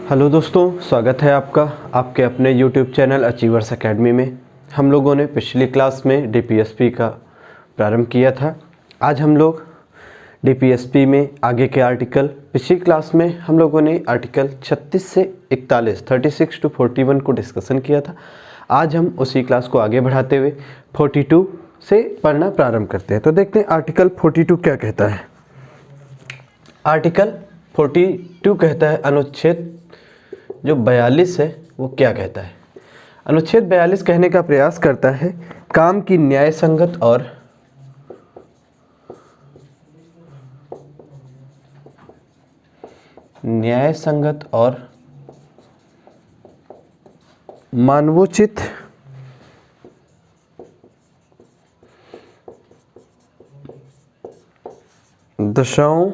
Hello दोस्तों, स्वागत है आपका आपके अपने YouTube चैनल अचीवर्स एकेडमी में। हम लोगों ने पिछली क्लास में DPSP का प्रारंभ किया था। आज हम लोग DPSP में आगे के आर्टिकल, पिछली क्लास में हम लोगों ने आर्टिकल 36 से 41 36 to 41 को डिस्कशन किया था। आज हम उसी क्लास को आगे बढ़ाते हुए 42 से पढ़ना प्रारंभ करते हैं। तो देखते हैं आर्टिकल 42 क्या कहता है। आर्टिकल 42 कहता है, अनुच्छेद जो 42 है वो क्या कहता है। अनुच्छेद 42 कहने का प्रयास करता है काम की न्यायसंगत और मानवोचित दशाओं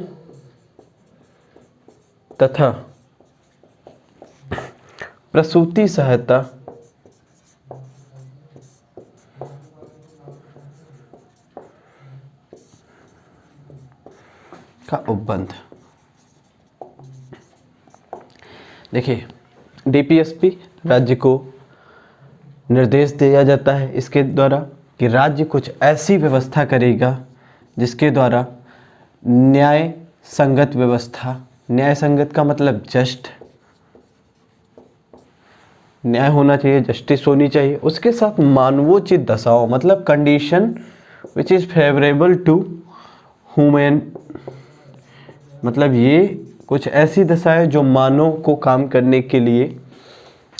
तथा प्रसूति सहायता का उपबंध। देखिए, DPSP राज्य को निर्देश दिया जाता है इसके द्वारा कि राज्य कुछ ऐसी व्यवस्था करेगा जिसके द्वारा न्याय संगत व्यवस्था, न्याय संगत का मतलब जस्ट, न्याय होना चाहिए, जस्टिस होनी चाहिए, उसके साथ मानवोचित दशाओं मतलब condition which is favourable to human, मतलब ये कुछ ऐसी दशाएं जो मानव को काम करने के लिए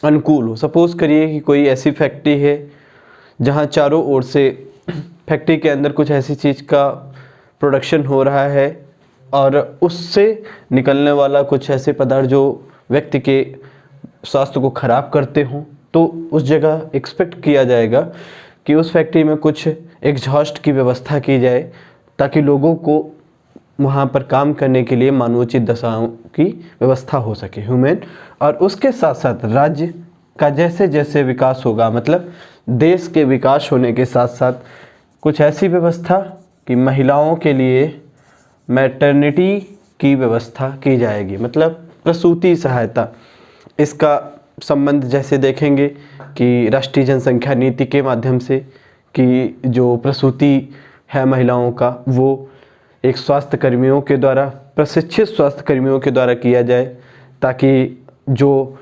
अनुकूल हो। सपोज करिए कि कोई ऐसी फैक्ट्री है जहाँ चारों ओर से फैक्ट्री के अंदर कुछ ऐसी चीज़ का प्रोडक्शन हो रहा है और उससे निकलने वाला कुछ ऐसे पदार्थ जो व्यक्ति के स्वास्थ्य को ख़राब करते हों, तो उस जगह एक्सपेक्ट किया जाएगा कि उस फैक्ट्री में कुछ एग्जॉस्ट की व्यवस्था की जाए ताकि लोगों को वहाँ पर काम करने के लिए मानवोचित दशाओं की व्यवस्था हो सके, ह्यूमन। और उसके साथ साथ राज्य का जैसे जैसे विकास होगा, मतलब देश के विकास होने के साथ साथ कुछ ऐसी व्यवस्था कि महिलाओं के लिए मैटरनिटी की व्यवस्था की जाएगी, मतलब प्रसूति सहायता। इसका संबंध जैसे देखेंगे कि राष्ट्रीय जनसंख्या नीति के माध्यम से कि जो प्रसूति है महिलाओं का वो एक स्वास्थ्य कर्मियों के द्वारा, प्रशिक्षित स्वास्थ्य कर्मियों के द्वारा किया जाए ताकि जो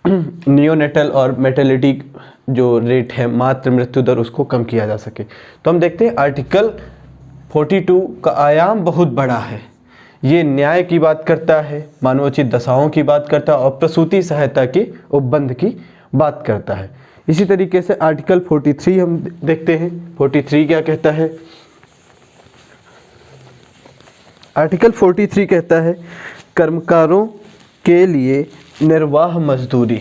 नियोनेटल और मेटर्निटी जो रेट है, मातृ मृत्यु दर, उसको कम किया जा सके। तो हम देखते हैं आर्टिकल 42 का आयाम बहुत बड़ा है। ये न्याय की बात करता है, मानवोचित दशाओं की बात करता है और प्रसूति सहायता के उपबंध की बात करता है। इसी तरीके से आर्टिकल 43 हम देखते हैं। 43 क्या कहता है। आर्टिकल 43 कहता है कर्मकारों के लिए निर्वाह मजदूरी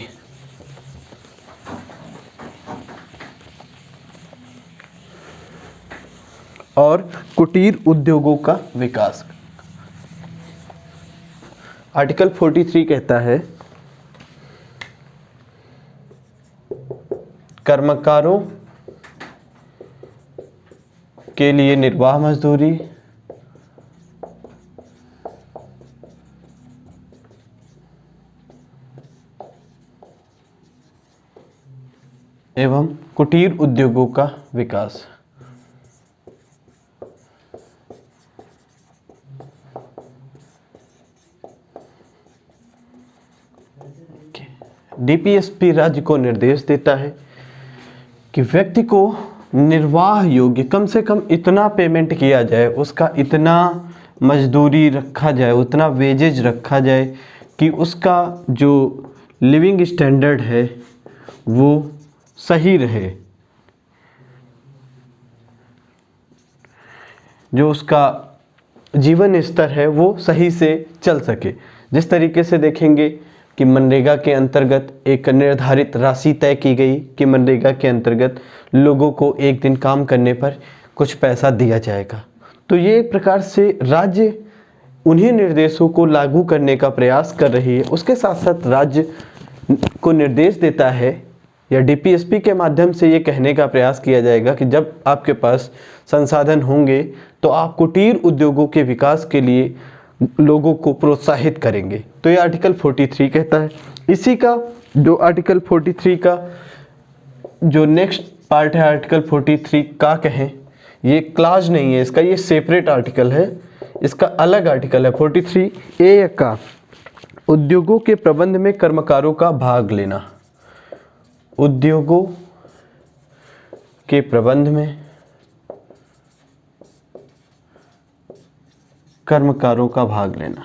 और कुटीर उद्योगों का विकास। आर्टिकल 43 कहता है कर्मकारों के लिए निर्वाह मजदूरी एवं कुटीर उद्योगों का विकास। DPSP राज्य को निर्देश देता है कि व्यक्ति को निर्वाह योग्य कम से कम इतना पेमेंट किया जाए, उसका इतना मजदूरी रखा जाए, उतना वेजेज रखा जाए कि उसका जो लिविंग स्टैंडर्ड है वो सही रहे, जो उसका जीवन स्तर है वो सही से चल सके। जिस तरीके से देखेंगे कि मनरेगा के अंतर्गत एक निर्धारित राशि तय की गई कि मनरेगा के अंतर्गत लोगों को एक दिन काम करने पर कुछ पैसा दिया जाएगा। तो ये एक प्रकार से राज्य उन्हीं निर्देशों को लागू करने का प्रयास कर रही है। उसके साथ साथ राज्य को निर्देश देता है या डीपीएसपी के माध्यम से ये कहने का प्रयास किया जाएगा कि जब आपके पास संसाधन होंगे तो आप कुटीर उद्योगों के विकास के लिए लोगों को प्रोत्साहित करेंगे। तो ये आर्टिकल 43 कहता है। इसी का जो आर्टिकल 43 का जो नेक्स्ट पार्ट है, आर्टिकल 43 का कहें, ये क्लाज नहीं है इसका, ये सेपरेट आर्टिकल है, इसका अलग आर्टिकल है 43A का, उद्योगों के प्रबंध में कर्मकारों का भाग लेना। उद्योगों के प्रबंध में कर्मकारों का भाग लेना।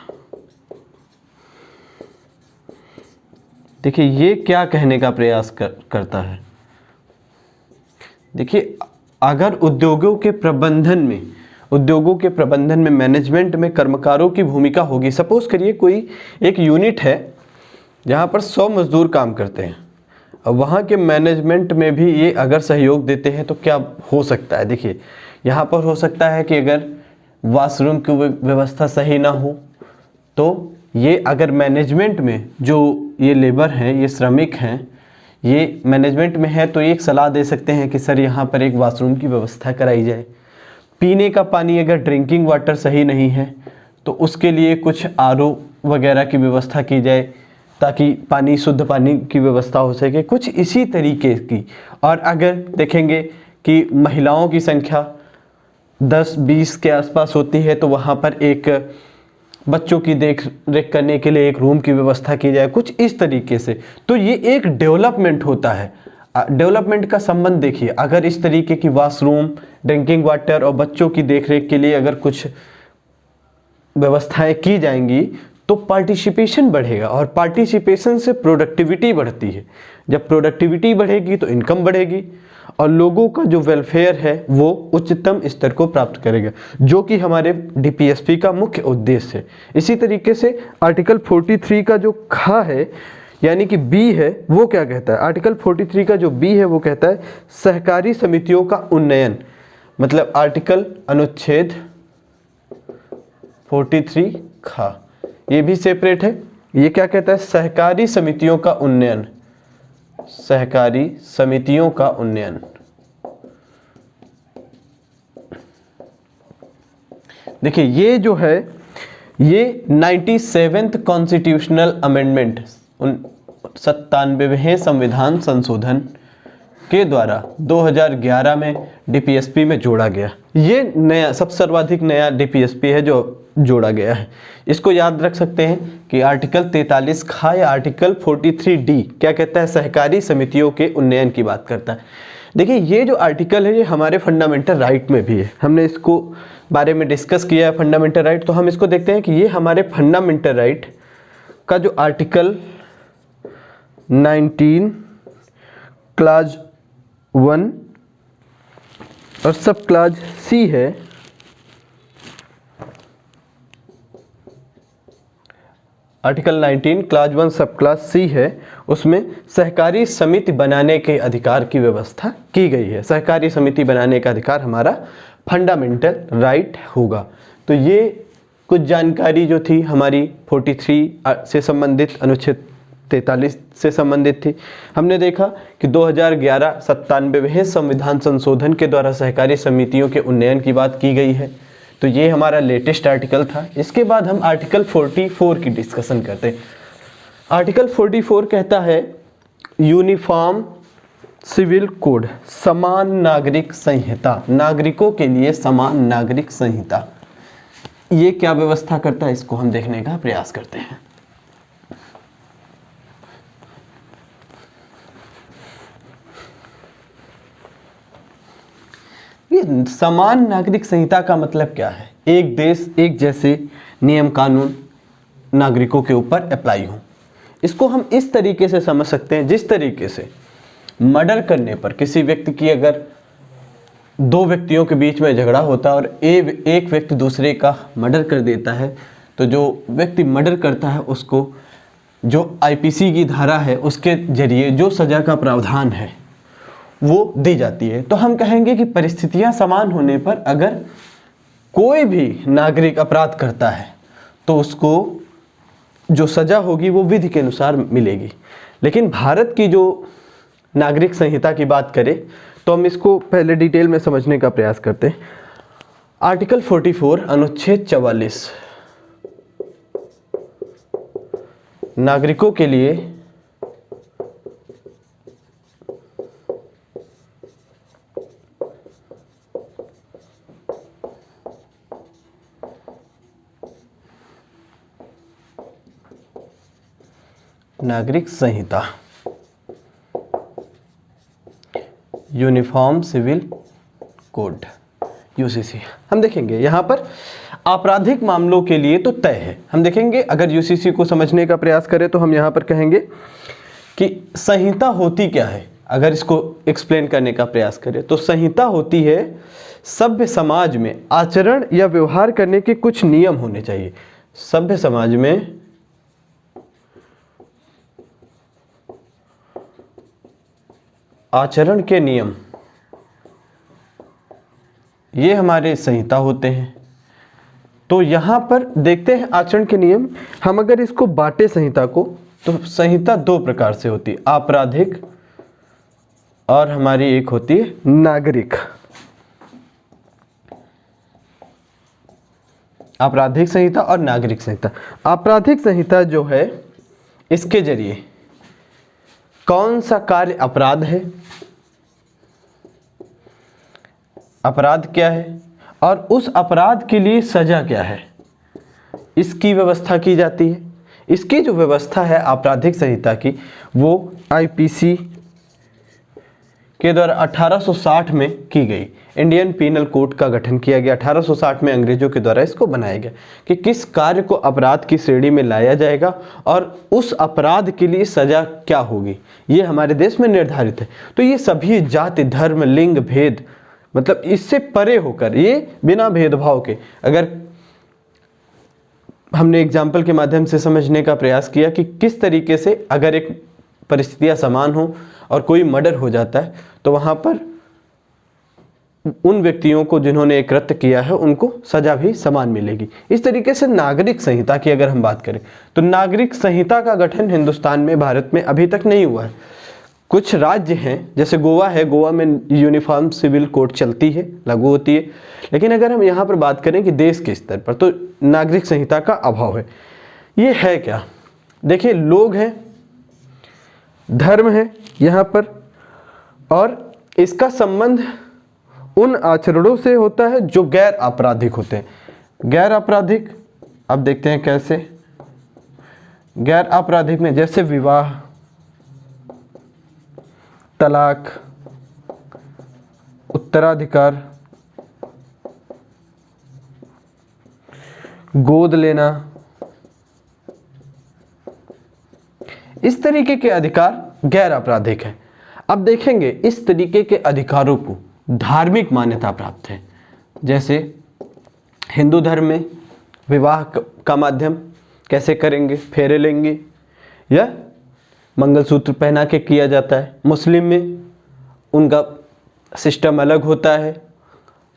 देखिए ये क्या कहने का प्रयास करता है। देखिए अगर उद्योगों के प्रबंधन में मैनेजमेंट में कर्मकारों की भूमिका होगी, सपोज करिए कोई एक यूनिट है जहाँ पर 100 मजदूर काम करते हैं, अब वहाँ के मैनेजमेंट में भी ये अगर सहयोग देते हैं तो क्या हो सकता है। देखिए यहाँ पर हो सकता है कि अगर वॉशरूम की व्यवस्था सही ना हो तो ये अगर मैनेजमेंट में जो ये लेबर हैं, ये श्रमिक हैं, ये मैनेजमेंट में है तो ये एक सलाह दे सकते हैं कि सर यहाँ पर एक वॉशरूम की व्यवस्था कराई जाए। पीने का पानी अगर ड्रिंकिंग वाटर सही नहीं है तो उसके लिए कुछ RO वगैरह की व्यवस्था की जाए ताकि पानी, शुद्ध पानी की व्यवस्था हो सके, कुछ इसी तरीके की। और अगर देखेंगे कि महिलाओं की संख्या 10-20 के आसपास होती है तो वहाँ पर एक बच्चों की देख रेख करने के लिए एक रूम की व्यवस्था की जाए, कुछ इस तरीके से। तो ये एक डेवलपमेंट होता है। डेवलपमेंट का संबंध देखिए, अगर इस तरीके की वॉशरूम, ड्रिंकिंग वाटर और बच्चों की देखरेख के लिए अगर कुछ व्यवस्थाएं की जाएंगी तो पार्टिसिपेशन बढ़ेगा और पार्टिसिपेशन से प्रोडक्टिविटी बढ़ती है। जब प्रोडक्टिविटी बढ़ेगी तो इनकम बढ़ेगी और लोगों का जो वेलफेयर है वो उच्चतम स्तर को प्राप्त करेगा, जो कि हमारे DPSP का मुख्य उद्देश्य है। इसी तरीके से आर्टिकल 43 का जो खा है यानी कि B है, वो क्या कहता है। आर्टिकल 43 का जो B है वो कहता है सहकारी समितियों का उन्नयन। मतलब आर्टिकल अनुच्छेद 43 खा, ये भी सेपरेट है। ये क्या कहता है, सहकारी समितियों का उन्नयन, सहकारी समितियों का उन्नयन। देखिए ये जो है ये 97th कॉन्स्टिट्यूशनल अमेंडमेंट, 97वें संविधान संशोधन के द्वारा 2011 में DPSP में जोड़ा गया। ये नया सबसे सर्वाधिक नया DPSP है जो जोड़ा गया है। इसको याद रख सकते हैं कि आर्टिकल 43 खा या आर्टिकल 43D क्या कहता है, सहकारी समितियों के उन्नयन की बात करता है। देखिए ये जो आर्टिकल है ये हमारे फंडामेंटल राइट में भी है, हमने इसको बारे में डिस्कस किया है फंडामेंटल राइट। तो हम इसको देखते हैं कि ये हमारे फंडामेंटल राइट का जो आर्टिकल 19 क्लाज 1 और सब क्लाज C है, आर्टिकल 19 क्लाज 1 सब क्लाज C है, उसमें सहकारी समिति बनाने के अधिकार की व्यवस्था की गई है। सहकारी समिति बनाने का अधिकार हमारा फंडामेंटल राइट होगा। तो ये कुछ जानकारी जो थी हमारी 43 से संबंधित, अनुच्छेद 43 से संबंधित थी। हमने देखा कि 2011 97वें संविधान संशोधन के द्वारा सहकारी समितियों के उन्नयन की बात की गई है। तो ये हमारा लेटेस्ट आर्टिकल था। इसके बाद हम आर्टिकल 44 की डिस्कशन करते हैं। आर्टिकल 44 कहता है यूनिफॉर्म सिविल कोड, समान नागरिक संहिता, नागरिकों के लिए समान नागरिक संहिता। ये क्या व्यवस्था करता है इसको हम देखने का प्रयास करते हैं। ये समान नागरिक संहिता का मतलब क्या है, एक देश एक जैसे नियम कानून नागरिकों के ऊपर अप्लाई हो। इसको हम इस तरीके से समझ सकते हैं जिस तरीके से मर्डर करने पर किसी व्यक्ति की अगर दो व्यक्तियों के बीच में झगड़ा होता है और एक व्यक्ति दूसरे का मर्डर कर देता है, तो जो व्यक्ति मर्डर करता है उसको जो IPC की धारा है उसके जरिए जो सज़ा का प्रावधान है वो दी जाती है। तो हम कहेंगे कि परिस्थितियां समान होने पर अगर कोई भी नागरिक अपराध करता है तो उसको जो सज़ा होगी वो विधि के अनुसार मिलेगी। लेकिन भारत की जो नागरिक संहिता की बात करें तो हम इसको पहले डिटेल में समझने का प्रयास करते हैं। आर्टिकल 44 अनुच्छेद 44 नागरिकों के लिए नागरिक संहिता, यूनिफॉर्म सिविल कोड, यूसीसी। हम देखेंगे यहाँ पर आपराधिक मामलों के लिए तो तय है। हम देखेंगे अगर यूसीसी को समझने का प्रयास करें तो हम यहाँ पर कहेंगे कि संहिता होती क्या है। अगर इसको एक्सप्लेन करने का प्रयास करें तो संहिता होती है सभ्य समाज में आचरण या व्यवहार करने के कुछ नियम होने चाहिए। सभ्य समाज में आचरण के नियम, ये हमारे संहिता होते हैं। तो यहाँ पर देखते हैं आचरण के नियम। हम अगर इसको बांटे संहिता को, तो संहिता दो प्रकार से होती है, आपराधिक और हमारी एक होती है नागरिक। आपराधिक संहिता और नागरिक संहिता। आपराधिक संहिता जो है, इसके जरिए कौन सा कार्य अपराध है, अपराध क्या है और उस अपराध के लिए सजा क्या है, इसकी व्यवस्था की जाती है। इसकी जो व्यवस्था है आपराधिक संहिता की, वो आईपीसी के द्वारा 1860 में की गई। इंडियन पीनल कोड का गठन किया गया 1860 में, अंग्रेजों के द्वारा इसको बनाया गया कि किस कार्य को अपराध की श्रेणी में लाया जाएगा और उस अपराध के लिए सजा क्या होगी, ये हमारे देश में निर्धारित है। तो ये सभी जाति, धर्म, लिंग भेद, मतलब इससे परे होकर, ये बिना भेदभाव के, अगर हमने एग्जाम्पल के माध्यम से समझने का प्रयास किया कि किस तरीके से अगर एक परिस्थितियां समान हो और कोई मर्डर हो जाता है तो वहां पर उन व्यक्तियों को जिन्होंने एक कृत्य किया है उनको सजा भी समान मिलेगी। इस तरीके से नागरिक संहिता की अगर हम बात करें तो नागरिक संहिता का गठन हिंदुस्तान में, भारत में अभी तक नहीं हुआ है। कुछ राज्य हैं जैसे गोवा है, गोवा में यूनिफॉर्म सिविल कोड चलती है, लागू होती है। लेकिन अगर हम यहाँ पर बात करें कि देश के स्तर पर, तो नागरिक संहिता का अभाव है। ये है क्या, देखिए लोग हैं, धर्म है यहाँ पर, और इसका संबंध उन आचरणों से होता है जो गैर आपराधिक होते हैं। गैर आपराधिक, अब देखते हैं कैसे। गैर आपराधिक में जैसे विवाह, तलाक, उत्तराधिकार, गोद लेना, इस तरीके के अधिकार गैर आपराधिक है। अब देखेंगे इस तरीके के अधिकारों को धार्मिक मान्यता प्राप्त है। जैसे हिंदू धर्म में विवाह का माध्यम कैसे करेंगे, फेरे लेंगे या मंगलसूत्र पहना के किया जाता है। मुस्लिम में उनका सिस्टम अलग होता है,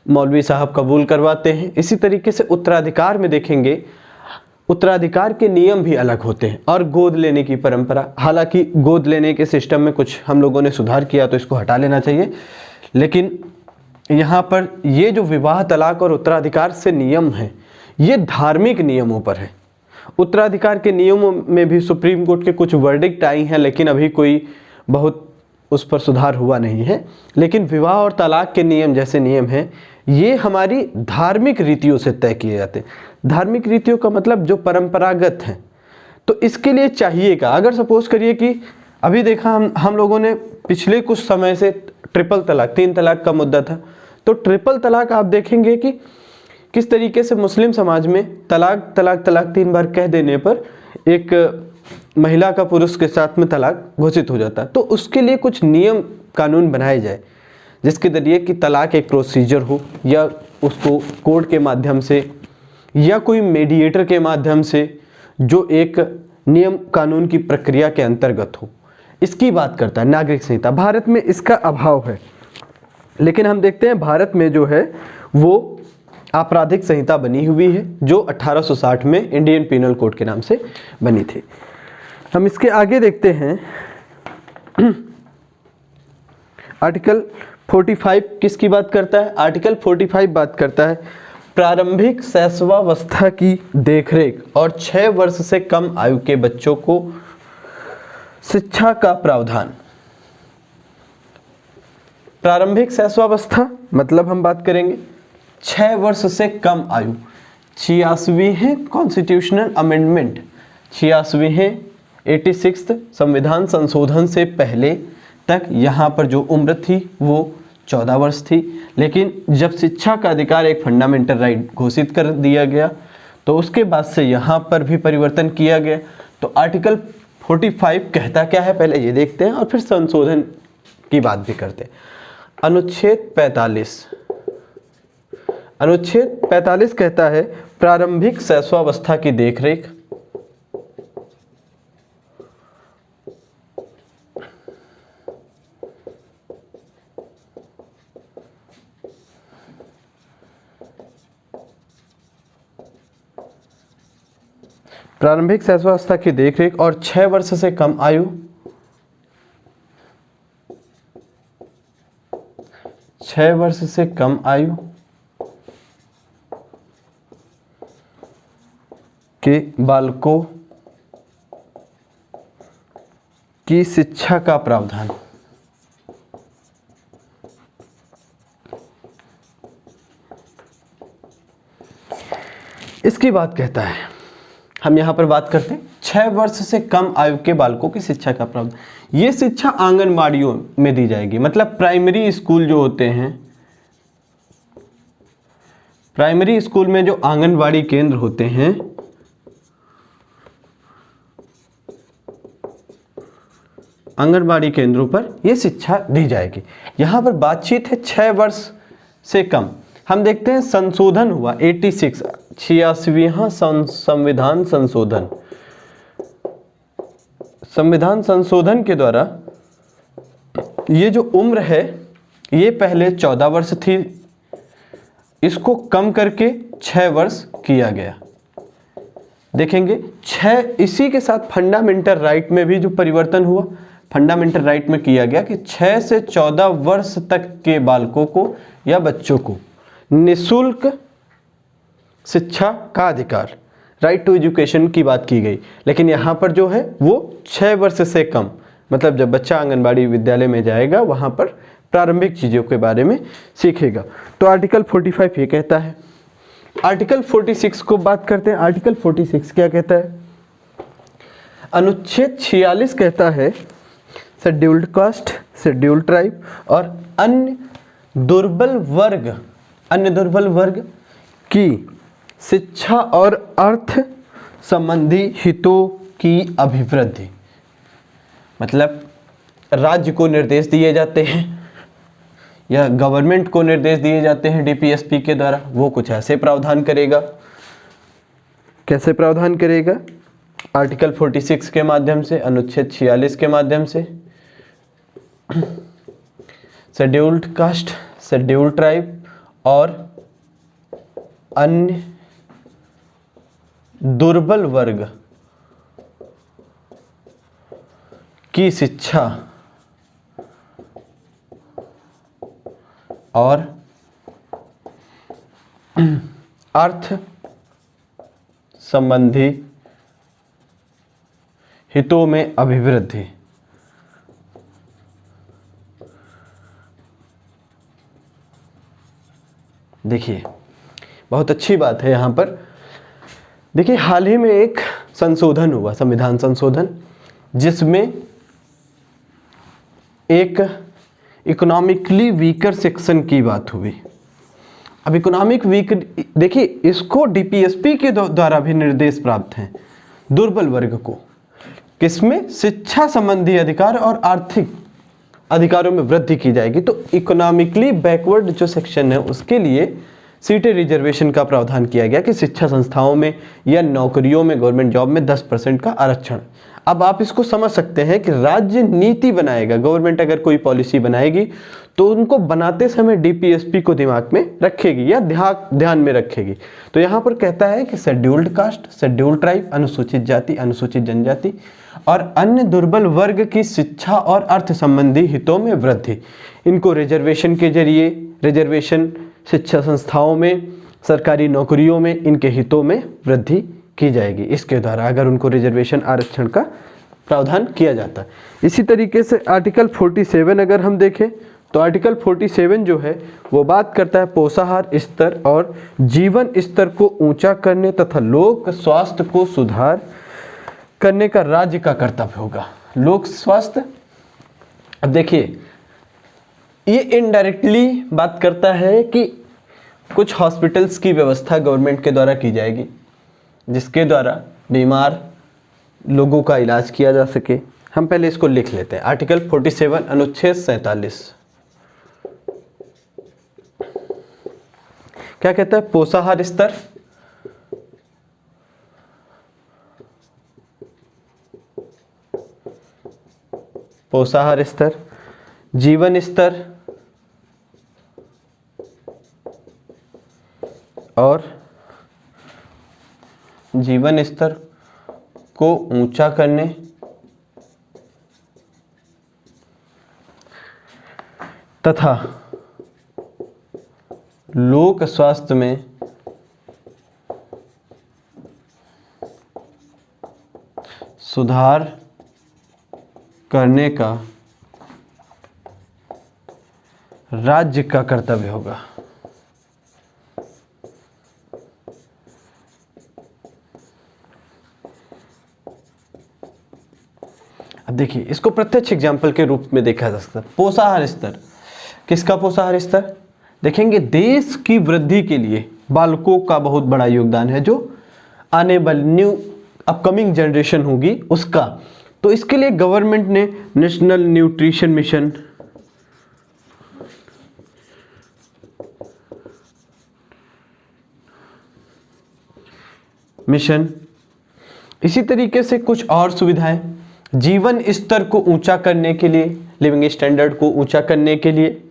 मौलवी साहब कबूल करवाते हैं। इसी तरीके से उत्तराधिकार में देखेंगे, उत्तराधिकार के नियम भी अलग होते हैं। और गोद लेने की परंपरा, हालांकि गोद लेने के सिस्टम में कुछ हम लोगों ने सुधार किया तो इसको हटा लेना चाहिए, लेकिन यहाँ पर ये जो विवाह, तलाक और उत्तराधिकार से नियम हैं, ये धार्मिक नियमों पर है। उत्तराधिकार के नियमों में भी सुप्रीम कोर्ट के कुछ वर्डिक्ट आई हैं, लेकिन अभी कोई बहुत उस पर सुधार हुआ नहीं है। लेकिन विवाह और तलाक के नियम जैसे नियम हैं, ये हमारी धार्मिक रीतियों से तय किए जाते हैं। धार्मिक रीतियों का मतलब जो परंपरागत हैं। तो इसके लिए चाहिएगा, अगर सपोज करिए कि अभी देखा हम लोगों ने पिछले कुछ समय से ट्रिपल तलाक, 3 तलाक का मुद्दा था, तो ट्रिपल तलाक आप देखेंगे कि किस तरीके से मुस्लिम समाज में तलाक तलाक तलाक 3 बार कह देने पर एक महिला का पुरुष के साथ में तलाक घोषित हो जाता है। तो उसके लिए कुछ नियम कानून बनाए जाए जिसके जरिए कि तलाक एक प्रोसीजर हो, या उसको कोर्ट के माध्यम से या कोई मीडिएटर के माध्यम से, जो एक नियम कानून की प्रक्रिया के अंतर्गत हो। इसकी बात करता है नागरिक संहिता। भारत में इसका अभाव है, लेकिन हम देखते हैं भारत में जो है वो आपराधिक संहिता बनी हुई है, जो 1860 में इंडियन पीनल कोड के नाम से बनी थी। हम इसके आगे देखते हैं, आर्टिकल 45 किसकी बात करता है? आर्टिकल 45 बात करता है प्रारंभिक शैशवावस्था की देखरेख और 6 वर्ष से कम आयु के बच्चों को शिक्षा का प्रावधान। प्रारंभिक शैशवावस्था मतलब हम बात करेंगे 6 वर्ष से कम आयु। 86वें कॉन्स्टिट्यूशनल अमेंडमेंट, 86वें 86 संविधान संशोधन से पहले तक यहाँ पर जो उम्र थी वो 14 वर्ष थी, लेकिन जब शिक्षा का अधिकार एक फंडामेंटल राइट घोषित कर दिया गया तो उसके बाद से यहाँ पर भी परिवर्तन किया गया। तो आर्टिकल 45 कहता क्या है पहले ये देखते हैं और फिर संशोधन की बात भी करते हैं। अनुच्छेद 45 कहता है प्रारंभिक शैशवावस्था की देखरेख और 6 वर्ष से कम आयु, 6 वर्ष से कम आयु के बालकों की शिक्षा का प्रावधान। इसकी बात कहता है, हम यहाँ पर बात करते हैं 6 वर्ष से कम आयु के बालकों की शिक्षा का प्रावधान। ये शिक्षा आंगनबाड़ियों में दी जाएगी, मतलब प्राइमरी स्कूल जो होते हैं, प्राइमरी स्कूल में जो आंगनबाड़ी केंद्र होते हैं, आंगनबाड़ी केंद्रों पर यह शिक्षा दी जाएगी। यहाँ पर बातचीत है 6 वर्ष से कम। हम देखते हैं संशोधन हुआ 86वां संविधान संशोधन। संविधान संशोधन के द्वारा ये जो उम्र है ये पहले 14 वर्ष थी, इसको कम करके 6 वर्ष किया गया। देखेंगे 6, इसी के साथ फंडामेंटल राइट में भी जो परिवर्तन हुआ, फंडामेंटल राइट में किया गया कि 6 से 14 वर्ष तक के बालकों को या बच्चों को निःशुल्क शिक्षा का अधिकार, राइट टू एजुकेशन की बात की गई। लेकिन यहाँ पर जो है वो 6 वर्ष से कम, मतलब जब बच्चा आंगनबाड़ी विद्यालय में जाएगा वहाँ पर प्रारंभिक चीज़ों के बारे में सीखेगा। तो आर्टिकल 45 ये कहता है। आर्टिकल 46 को बात करते हैं। आर्टिकल 46 क्या कहता है? अनुच्छेद 46 कहता है शेड्यूल्ड कास्ट, शेड्यूल्ड ट्राइब और अन्य दुर्बल वर्ग की शिक्षा और अर्थ संबंधी हितों की अभिवृद्धि। मतलब राज्य को निर्देश दिए जाते हैं या गवर्नमेंट को निर्देश दिए जाते हैं डीपीएसपी के द्वारा, वो कुछ ऐसे प्रावधान करेगा। कैसे प्रावधान करेगा? आर्टिकल 46 के माध्यम से, अनुच्छेद 46 के माध्यम से शेड्यूल्ड कास्ट, शेड्यूल्ड ट्राइब और अन्य दुर्बल वर्ग की शिक्षा और अर्थ संबंधी हितों में अभिवृद्धि। देखिए बहुत अच्छी बात है यहाँ पर। देखिए हाल ही में एक संशोधन हुआ, संविधान संशोधन, जिसमें एक इकोनॉमिकली वीकर सेक्शन की बात हुई। अब इकोनॉमिक वीक, देखिए इसको डीपीएसपी के द्वारा भी निर्देश प्राप्त हैं दुर्बल वर्ग को, किसमें? शिक्षा संबंधी अधिकार और आर्थिक अधिकारों में वृद्धि की जाएगी। तो इकोनॉमिकली बैकवर्ड जो सेक्शन है उसके लिए सीटें रिजर्वेशन का प्रावधान किया गया कि शिक्षा संस्थाओं में या नौकरियों में, गवर्नमेंट जॉब में 10% का आरक्षण। अब आप इसको समझ सकते हैं कि राज्य नीति बनाएगा, गवर्नमेंट अगर कोई पॉलिसी बनाएगी तो उनको बनाते समय डीपीएसपी को दिमाग में रखेगी या ध्यान में रखेगी। तो यहाँ पर कहता है कि शेड्यूल्ड कास्ट, शेड्यूल्ड ट्राइब, अनुसूचित जाति, अनुसूचित जनजाति और अन्य दुर्बल वर्ग की शिक्षा और अर्थ संबंधी हितों में वृद्धि, इनको रिजर्वेशन के जरिए, रिजर्वेशन शिक्षा संस्थाओं में सरकारी नौकरियों में इनके हितों में वृद्धि की जाएगी इसके द्वारा, अगर उनको रिजर्वेशन आरक्षण का प्रावधान किया जाता है। इसी तरीके से आर्टिकल 47 अगर हम देखें तो आर्टिकल 47 जो है वो बात करता है पोषाहार स्तर और जीवन स्तर को ऊंचा करने तथा लोक स्वास्थ्य को सुधार करने का राज्य का कर्तव्य होगा। लोक स्वास्थ्य, अब देखिए ये इनडायरेक्टली बात करता है कि कुछ हॉस्पिटल्स की व्यवस्था गवर्नमेंट के द्वारा की जाएगी जिसके द्वारा बीमार लोगों का इलाज किया जा सके। हम पहले इसको लिख लेते हैं। आर्टिकल 47 अनुच्छेद 47 क्या कहता है? पोषाहार स्तर, पोषाहार स्तर, जीवन स्तर और जीवन स्तर को ऊंचा करने तथा लोक स्वास्थ्य में सुधार करने का राज्य का कर्तव्य होगा। अब देखिए इसको प्रत्यक्ष एग्जाम्पल के रूप में देखा जा सकता है। पोषाहार स्तर, किसका पोषाहार स्तर? देखेंगे देश की वृद्धि के लिए बालकों का बहुत बड़ा योगदान है, जो आने वाली न्यू अपकमिंग जनरेशन होगी उसका। तो इसके लिए गवर्नमेंट ने नेशनल न्यूट्रिशन मिशन, इसी तरीके से कुछ और सुविधाएं, जीवन स्तर को ऊंचा करने के लिए, लिविंग स्टैंडर्ड को ऊंचा करने के लिए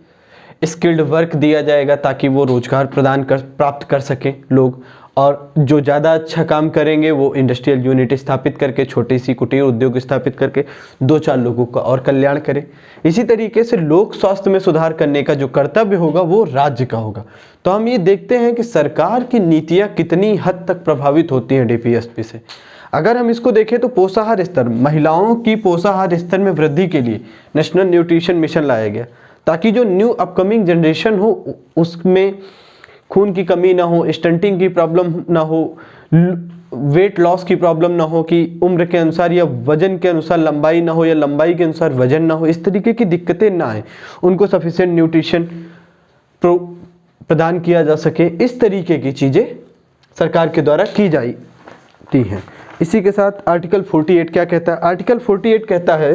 स्किल्ड वर्क दिया जाएगा ताकि वो रोजगार प्राप्त कर सकें लोग, और जो ज़्यादा अच्छा काम करेंगे वो इंडस्ट्रियल यूनिट स्थापित करके, छोटी सी कुटीर उद्योग स्थापित करके 2-4 लोगों का और कल्याण करें। इसी तरीके से लोक स्वास्थ्य में सुधार करने का जो कर्तव्य होगा वो राज्य का होगा। तो हम ये देखते हैं कि सरकार की नीतियाँ कितनी हद तक प्रभावित होती हैं DPSP से। अगर हम इसको देखें तो पोषाहार स्तर, महिलाओं की पोषाहार स्तर में वृद्धि के लिए नेशनल न्यूट्रिशन मिशन लाया गया ताकि जो न्यू अपकमिंग जनरेशन हो उसमें खून की कमी ना हो, स्टंटिंग की प्रॉब्लम ना हो, वेट लॉस की प्रॉब्लम ना हो कि उम्र के अनुसार या वजन के अनुसार लंबाई ना हो या लंबाई के अनुसार वजन ना हो, इस तरीके की दिक्कतें ना आए, उनको सफिशिएंट न्यूट्रिशन प्रदान किया जा सके। इस तरीके की चीज़ें सरकार के द्वारा की जाती हैं। इसी के साथ आर्टिकल 48 क्या कहता है? आर्टिकल 48 कहता है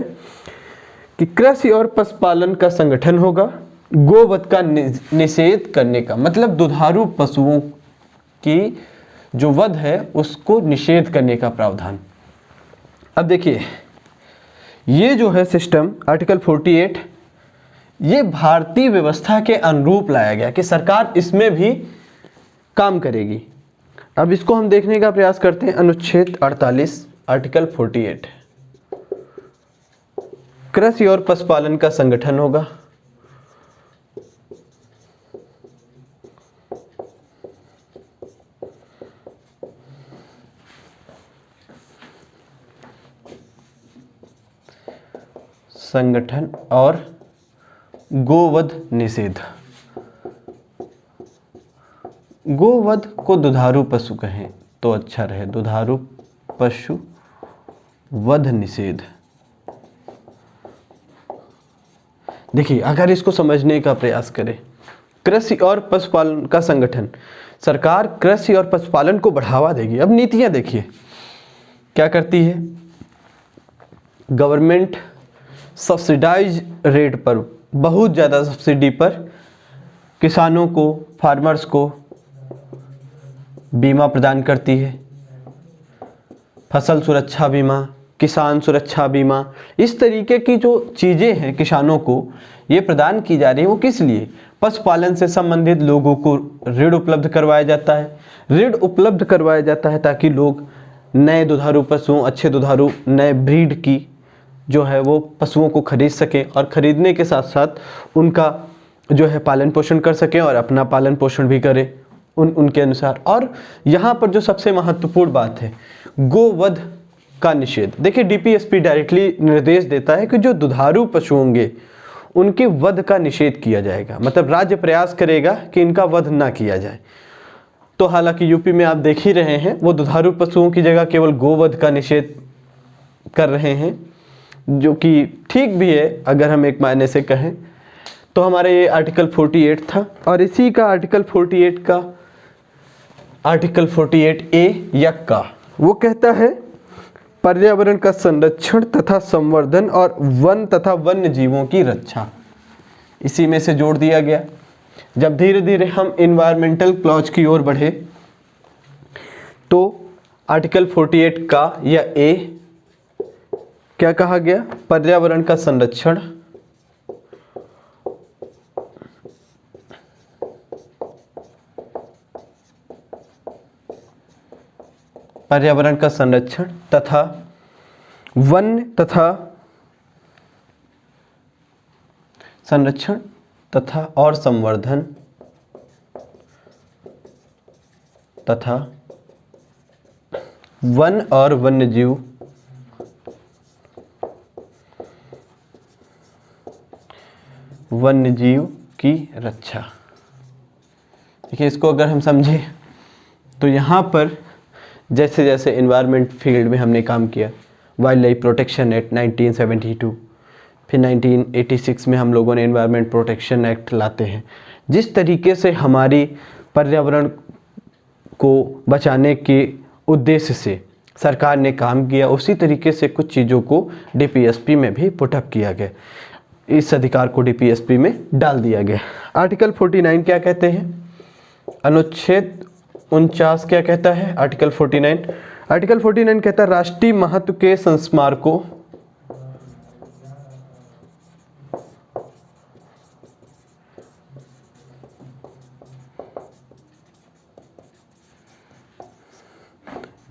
कि कृषि और पशुपालन का संगठन होगा, गोवध का निषेध करने का, मतलब दुधारू पशुओं की जो वध है उसको निषेध करने का प्रावधान। अब देखिए ये जो है सिस्टम आर्टिकल 48 ये भारतीय व्यवस्था के अनुरूप लाया गया कि सरकार इसमें भी काम करेगी। अब इसको हम देखने का प्रयास करते हैं। अनुच्छेद 48 आर्टिकल 48 कृषि और पशुपालन का संगठन होगा, संगठन और गोवध निषेध। गोवध को दुधारू पशु कहें तो अच्छा रहे, दुधारू पशु वध निषेध। देखिए अगर इसको समझने का प्रयास करें, कृषि और पशुपालन का संगठन, सरकार कृषि और पशुपालन को बढ़ावा देगी। अब नीतियां देखिए क्या करती है, गवर्नमेंट सब्सिडाइज रेट पर, बहुत ज़्यादा सब्सिडी पर किसानों को, फार्मर्स को बीमा प्रदान करती है, फसल सुरक्षा बीमा, किसान सुरक्षा बीमा, इस तरीके की जो चीज़ें हैं किसानों को ये प्रदान की जा रही है। वो किस लिए? पशुपालन से संबंधित लोगों को ऋण उपलब्ध करवाया जाता है, ऋण उपलब्ध करवाया जाता है ताकि लोग नए दुधारू पशुओं, अच्छे दुधारू नए ब्रीड की जो है वो पशुओं को खरीद सकें और ख़रीदने के साथ साथ उनका जो है पालन पोषण कर सकें और अपना पालन पोषण भी करें उनके अनुसार। और यहाँ पर जो सबसे महत्वपूर्ण बात है, गोवध का निषेध। देखिए डीपीएसपी डायरेक्टली निर्देश देता है कि जो दुधारू पशु होंगे उनके वध का निषेध किया जाएगा, मतलब राज्य प्रयास करेगा कि इनका वध ना किया जाए। तो हालांकि यूपी में आप देख ही रहे हैं, वो दुधारू पशुओं की जगह केवल गोवध का निषेध कर रहे हैं, जो कि ठीक भी है अगर हम एक मायने से कहें तो। हमारा ये आर्टिकल 48 था, और इसी का आर्टिकल 48A या का वो कहता है पर्यावरण का संरक्षण तथा संवर्धन और वन तथा वन्य जीवों की रक्षा। इसी में से जोड़ दिया गया। जब धीरे धीरे हम इन्वायरमेंटल क्लॉज की ओर बढ़े तो आर्टिकल 48 का या ए क्या कहा गया, पर्यावरण का संरक्षण तथा वन तथा और संवर्धन तथा वन और वन्यजीव की रक्षा। देखिए इसको अगर हम समझें तो यहाँ पर जैसे जैसे इन्वायरमेंट फील्ड में हमने काम किया, वाइल्ड लाइफ प्रोटेक्शन एक्ट 1972, फिर 1986 में हम लोगों ने इन्वायरमेंट प्रोटेक्शन एक्ट लाते हैं। जिस तरीके से हमारी पर्यावरण को बचाने के उद्देश्य से सरकार ने काम किया, उसी तरीके से कुछ चीज़ों को डीपीएसपी में भी पुटअप किया गया, इस अधिकार को डीपीएसपी में डाल दिया गया। आर्टिकल 49 क्या कहते हैं, अनुच्छेद 49 क्या कहता है, आर्टिकल 49 कहता है राष्ट्रीय महत्व के संस्मारकों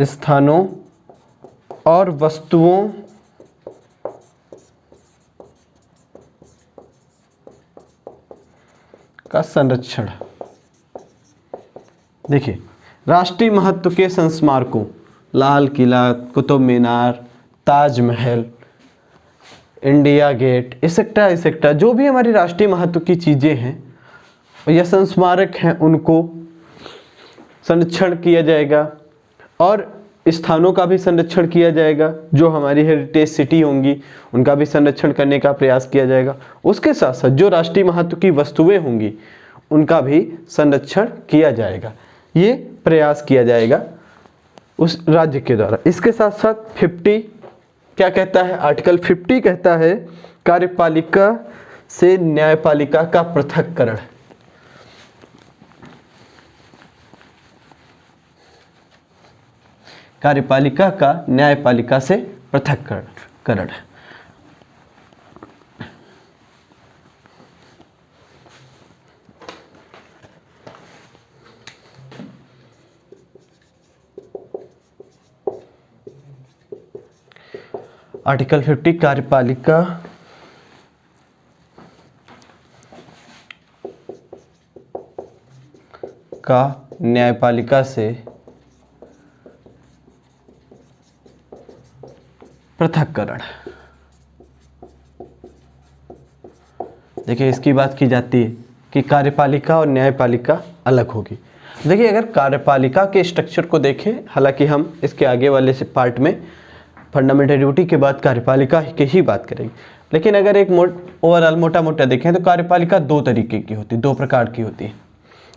स्थानों और वस्तुओं का संरक्षण। देखिए राष्ट्रीय महत्व के संस्मारकों, Lal Qila, Qutub Minar, Taj Mahal, India gate, etcetera जो भी हमारी राष्ट्रीय महत्व की चीज़ें हैं या संस्मारक हैं, उनको संरक्षण किया जाएगा। और स्थानों का भी संरक्षण किया जाएगा, जो हमारी हेरिटेज सिटी होंगी उनका भी संरक्षण करने का प्रयास किया जाएगा। उसके साथ साथ जो राष्ट्रीय महत्व की वस्तुएं होंगी उनका भी संरक्षण किया जाएगा। ये प्रयास किया जाएगा उस राज्य के द्वारा। इसके साथ साथ 50 क्या कहता है, आर्टिकल 50 कहता है कार्यपालिका से न्यायपालिका का पृथक्करण। कार्यपालिका का न्यायपालिका से पृथक्करण। आर्टिकल 50 कार्यपालिका का न्यायपालिका से पृथक्करण। देखिए इसकी बात की जाती है कि कार्यपालिका और न्यायपालिका अलग होगी। देखिए अगर कार्यपालिका के स्ट्रक्चर को देखें, हालांकि हम इसके आगे वाले से पार्ट में फंडामेंटल ड्यूटी के बाद कार्यपालिका की ही बात करेंगे, लेकिन अगर एक ओवरऑल मोटा मोटा देखें तो कार्यपालिका दो तरीके की होती है, दो प्रकार की होती है।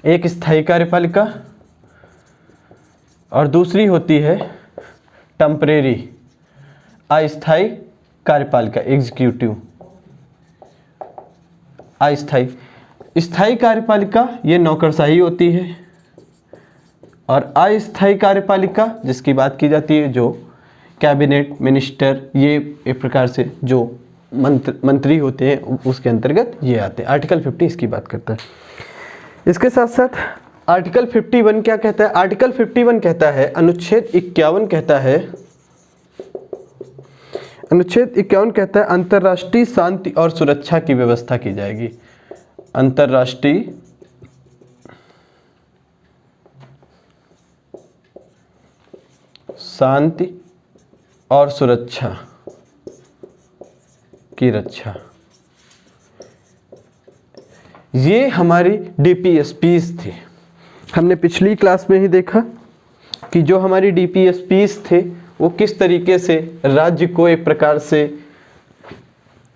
एक स्थायी कार्यपालिका और दूसरी होती है टेम्परेरी अस्थायी कार्यपालिका, एग्जीक्यूटिव अस्थायी। स्थायी कार्यपालिका ये नौकरशाही होती है, और अस्थायी कार्यपालिका जिसकी बात की जाती है जो कैबिनेट मिनिस्टर, ये एक प्रकार से जो मंत्री होते हैं उसके अंतर्गत ये आते हैं। आर्टिकल 50 इसकी बात करता है। इसके साथ साथ आर्टिकल 51 क्या कहता है, आर्टिकल 51 कहता है, अनुच्छेद 51 कहता है, अनुच्छेद 51 कहता है अंतर्राष्ट्रीय शांति और सुरक्षा की व्यवस्था की जाएगी। अंतर्राष्ट्रीय शांति और सुरक्षा की रक्षा। ये हमारी डीपीएसपीस थी। हमने पिछली क्लास में ही देखा कि जो हमारी डीपीएसपीस थे वो किस तरीके से राज्य को एक प्रकार से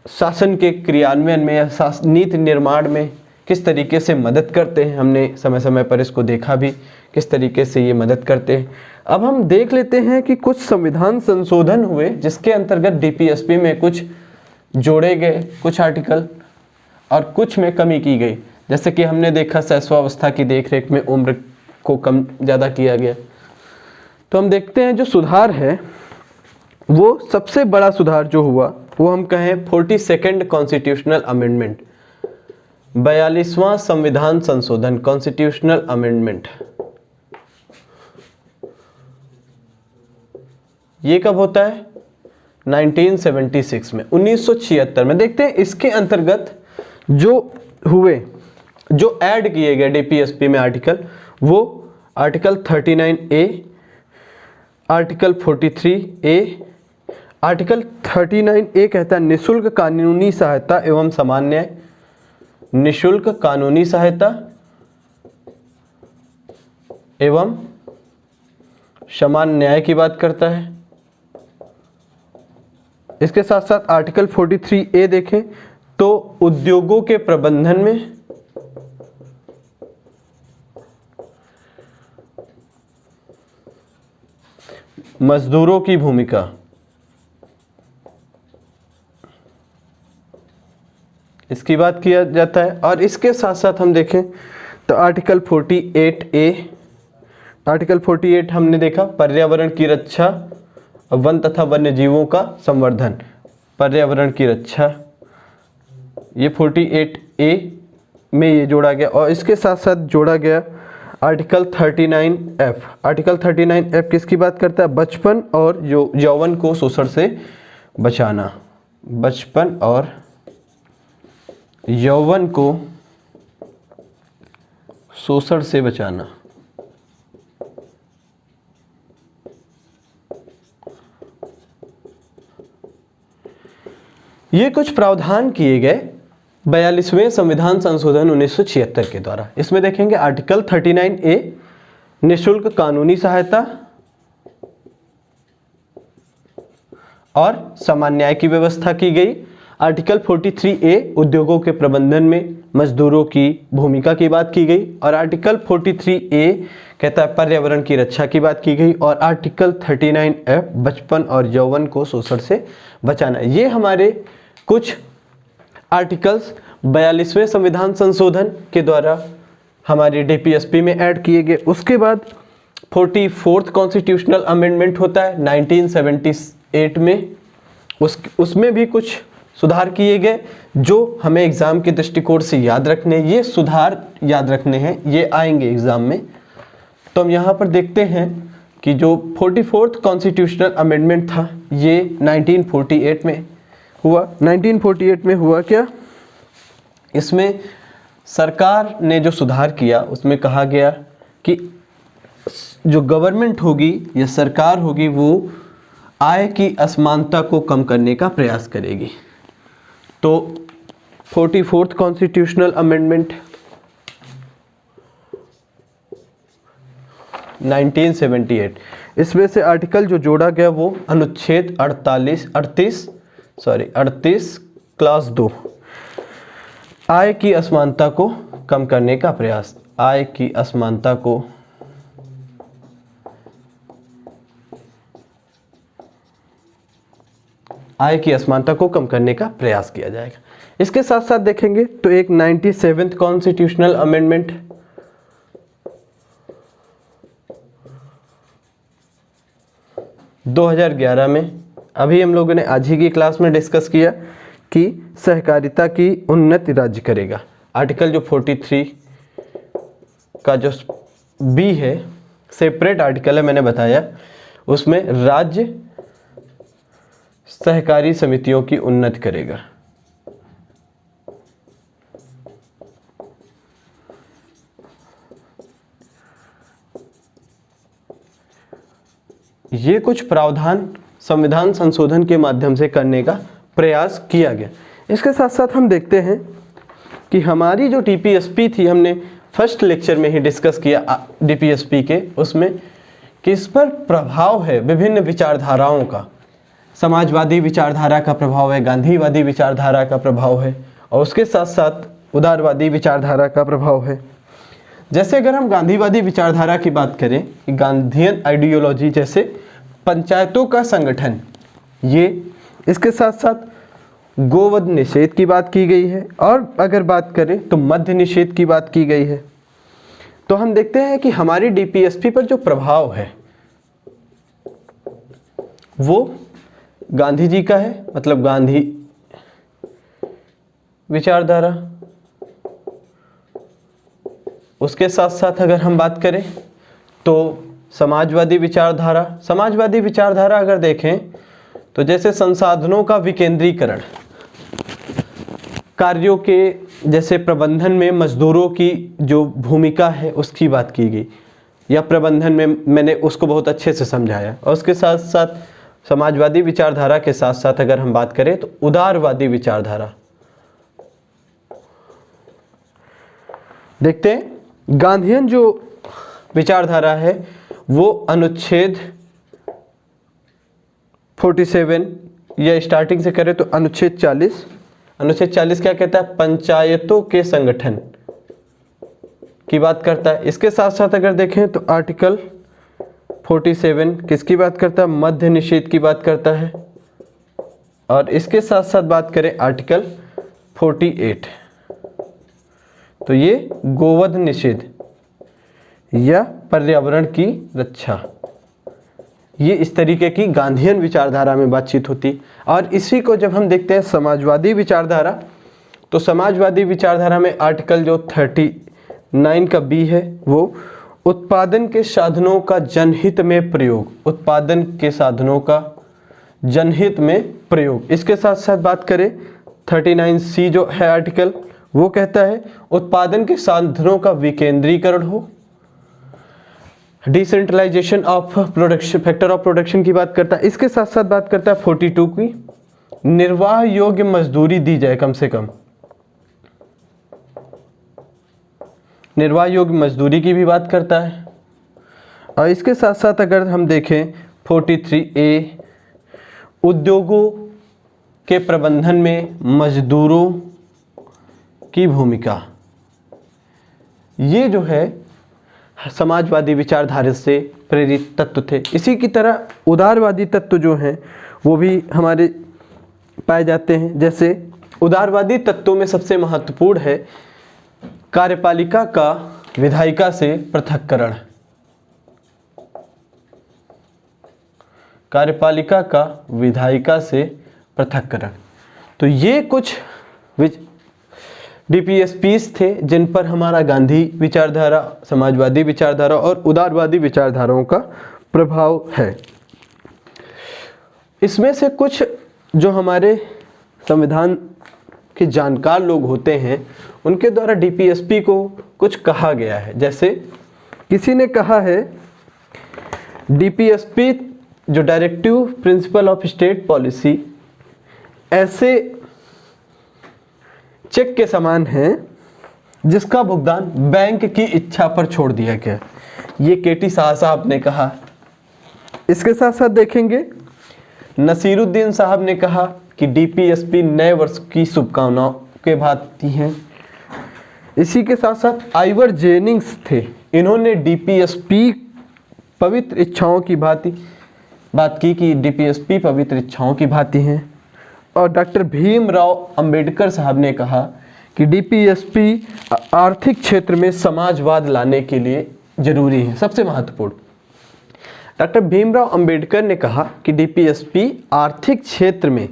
शासन के क्रियान्वयन में या नीति निर्माण में किस तरीके से मदद करते हैं। हमने समय समय पर इसको देखा भी किस तरीके से ये मदद करते हैं। अब हम देख लेते हैं कि कुछ संविधान संशोधन हुए जिसके अंतर्गत डीपीएसपी में कुछ जोड़े गए कुछ आर्टिकल और कुछ में कमी की गई। जैसे कि हमने देखा शैशवावस्था की देखरेख में उम्र को कम ज़्यादा किया गया। तो हम देखते हैं जो सुधार है वो सबसे बड़ा सुधार जो हुआ वो हम कहें 42nd कॉन्स्टिट्यूशनल अमेंडमेंट, 42वां संविधान संशोधन कॉन्स्टिट्यूशनल अमेंडमेंट। ये कब होता है? 1976 में, 1976 में। देखते हैं इसके अंतर्गत जो हुए, जो ऐड किए गए डीपीएसपी में आर्टिकल, वो article 39A, article 43A। Article 39A कहता है निःशुल्क कानूनी सहायता एवं समान न्याय। निःशुल्क कानूनी सहायता एवं समान न्याय की बात करता है। इसके साथ साथ आर्टिकल 43A देखें तो उद्योगों के प्रबंधन में मजदूरों की भूमिका, इसकी बात किया जाता है। और इसके साथ साथ हम देखें तो आर्टिकल 48A, आर्टिकल 48 हमने देखा पर्यावरण की रक्षा, वन तथा वन्य जीवों का संवर्धन, पर्यावरण की रक्षा, ये 48A में ये जोड़ा गया। और इसके साथ साथ जोड़ा गया आर्टिकल 39F। आर्टिकल 39F किसकी बात करता है? बचपन और यौवन को शोषण से बचाना, बचपन और यौवन को शोषण से बचाना। ये कुछ प्रावधान किए गए 42वें संविधान संशोधन 1976 के द्वारा। इसमें देखेंगे आर्टिकल 39A निःशुल्क कानूनी सहायता और समान न्याय की व्यवस्था की गई। आर्टिकल 43A उद्योगों के प्रबंधन में मजदूरों की भूमिका की बात की गई। और आर्टिकल 43A कहता है पर्यावरण की रक्षा की बात की गई। और आर्टिकल 39F बचपन और यौवन को शोषण से बचाना। ये हमारे कुछ आर्टिकल्स 42वें संविधान संशोधन के द्वारा हमारी डीपीएसपी में ऐड किए गए। उसके बाद 44th कॉन्स्टिट्यूशनल अमेंडमेंट होता है 1978 में। उसमें भी कुछ सुधार किए गए जो हमें एग्जाम के दृष्टिकोण से याद रखने, ये सुधार याद रखने हैं, ये आएंगे एग्जाम में। तो हम यहाँ पर देखते हैं कि जो 44th कॉन्स्टिट्यूशनल अमेंडमेंट था ये 1948 में हुआ। 1948 में हुआ क्या? इसमें सरकार ने जो सुधार किया उसमें कहा गया कि जो गवर्नमेंट होगी या सरकार होगी वो आय की असमानता को कम करने का प्रयास करेगी। तो 44th कॉन्स्टिट्यूशनल अमेंडमेंट 1978, इसमें से आर्टिकल जो जोड़ा गया वो अनुच्छेद 38 क्लास 2 आय की असमानता को कम करने का प्रयास, आय की असमानता को कम करने का प्रयास किया जाएगा। इसके साथ साथ देखेंगे तो एक 97th कॉन्स्टिट्यूशनल अमेंडमेंट 2011 में, अभी हम लोगों ने आज ही की क्लास में डिस्कस किया कि सहकारिता की उन्नति राज्य करेगा। आर्टिकल जो 43 का जो बी है, सेपरेट आर्टिकल है, मैंने बताया, उसमें राज्य सहकारी समितियों की उन्नति करेगा। ये कुछ प्रावधान संविधान संशोधन के माध्यम से करने का प्रयास किया गया। इसके साथ साथ हम देखते हैं कि हमारी जो डीपीएसपी थी, हमने फर्स्ट लेक्चर में ही डिस्कस किया डीपीएसपी के, उसमें किस पर प्रभाव है विभिन्न विचारधाराओं का। समाजवादी विचारधारा का प्रभाव है, गांधीवादी विचारधारा का प्रभाव है, और उसके साथ साथ उदारवादी विचारधारा का प्रभाव है। जैसे अगर हम गांधीवादी विचारधारा की बात करें, गांधीयन आइडियोलॉजी जैसे पंचायतों का संगठन, ये, इसके साथ साथ गोवध निषेध की बात की गई है, और अगर बात करें तो मद्य निषेध की बात की गई है। तो हम देखते हैं कि हमारी डीपीएसपी पर जो प्रभाव है वो गांधी जी का है, मतलब गांधी विचारधारा। उसके साथ साथ अगर हम बात करें तो समाजवादी विचारधारा अगर देखें तो जैसे संसाधनों का विकेंद्रीकरण, कार्यों के जैसे प्रबंधन में मजदूरों की जो भूमिका है उसकी बात की गई, या प्रबंधन में मैंने उसको बहुत अच्छे से समझाया। और उसके साथ साथ समाजवादी विचारधारा के साथ साथ अगर हम बात करें तो उदारवादी विचारधारा। देखते हैं गांधीयन जो विचारधारा है वो अनुच्छेद 47 या स्टार्टिंग से करें तो अनुच्छेद 40 क्या कहता है? पंचायतों के संगठन की बात करता है। इसके साथ साथ अगर देखें तो आर्टिकल 47 किसकी बात करता है? मद्य निषेध की बात करता है। और इसके साथ साथ बात करें आर्टिकल 48, तो ये गोवध निषेध या पर्यावरण की रक्षा, ये इस तरीके की गांधीयन विचारधारा में बातचीत होती। और इसी को जब हम देखते हैं समाजवादी विचारधारा, तो समाजवादी विचारधारा में आर्टिकल जो 39 का बी है वो उत्पादन के साधनों का जनहित में प्रयोग, उत्पादन के साधनों का जनहित में प्रयोग। इसके साथ साथ बात करें 39C जो है आर्टिकल, वो कहता है उत्पादन के साधनों का विकेंद्रीकरण हो, decentralisation of production, factor of production की बात करता है। इसके साथ साथ बात करता है 42 की, निर्वाह योग्य मजदूरी दी जाए, कम से कम निर्वाह योग्य मजदूरी की भी बात करता है। और इसके साथ साथ अगर हम देखें 43A, उद्योगों के प्रबंधन में मजदूरों की भूमिका, ये जो है समाजवादी विचारधारा से प्रेरित तत्व थे। इसी की तरह उदारवादी तत्व जो हैं वो भी हमारे पाए जाते हैं। जैसे उदारवादी तत्वों में सबसे महत्वपूर्ण है कार्यपालिका का विधायिका से पृथक्करण, कार्यपालिका का विधायिका से पृथक्करण। तो ये कुछ डीपीएसपीस थे जिन पर हमारा गांधी विचारधारा, समाजवादी विचारधारा और उदारवादी विचारधाराओं का प्रभाव है। इसमें से कुछ जो हमारे संविधान के जानकार लोग होते हैं उनके द्वारा डीपीएसपी को कुछ कहा गया है। जैसे किसी ने कहा है डीपीएसपी जो directive principle of state policy ऐसे चेक के समान है जिसका भुगतान बैंक की इच्छा पर छोड़ दिया गया। ये केटी शाह साहब ने कहा। इसके साथ साथ देखेंगे नसीरुद्दीन साहब ने कहा कि डीपीएसपी नए वर्ष की शुभकामनाओं के भांति हैं। इसी के साथ साथ आइवर जेनिंग्स थे, इन्होंने डीपीएसपी पवित्र इच्छाओं की भांति बात की कि डीपीएसपी पवित्र इच्छाओं की भांति हैं। और डॉक्टर भीमराव अंबेडकर साहब ने कहा कि डीपीएसपी आर्थिक क्षेत्र में समाजवाद लाने के लिए जरूरी है, सबसे महत्वपूर्ण। डॉक्टर भीमराव अंबेडकर ने कहा कि डीपीएसपी आर्थिक क्षेत्र में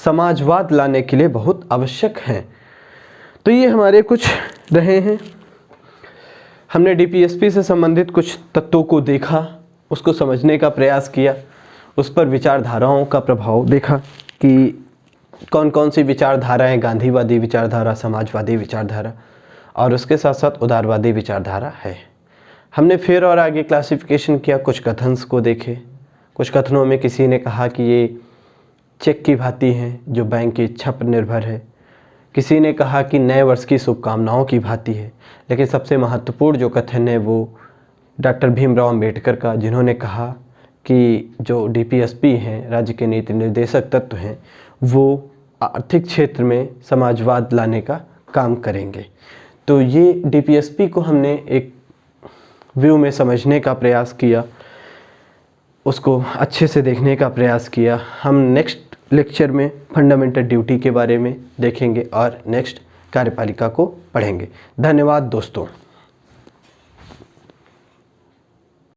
समाजवाद लाने के लिए बहुत आवश्यक है। तो ये हमारे कुछ रहे हैं, हमने डीपीएसपी से संबंधित कुछ तत्वों को देखा, उसको समझने का प्रयास किया, उस पर विचारधाराओं का प्रभाव देखा कि कौन कौन सी विचारधाराएं गांधीवादी विचारधारा, समाजवादी विचारधारा और उसके साथ साथ उदारवादी विचारधारा है। हमने फिर और आगे क्लासिफिकेशन किया, कुछ कथन्स को देखे, कुछ कथनों में किसी ने कहा कि ये चेक की भांति हैं जो बैंक की इच्छा पर निर्भर है, किसी ने कहा कि नए वर्ष की शुभकामनाओं की भांति है। लेकिन सबसे महत्वपूर्ण जो कथन है वो डॉक्टर भीमराव अंबेडकर का, जिन्होंने कहा कि जो डीपीएसपी हैं, राज्य के नीति निर्देशक तत्व हैं, वो आर्थिक क्षेत्र में समाजवाद लाने का काम करेंगे। तो ये डीपीएसपी को हमने एक व्यू में समझने का प्रयास किया, उसको अच्छे से देखने का प्रयास किया। हम नेक्स्ट लेक्चर में फंडामेंटल ड्यूटी के बारे में देखेंगे और नेक्स्ट कार्यपालिका को पढ़ेंगे। धन्यवाद दोस्तों।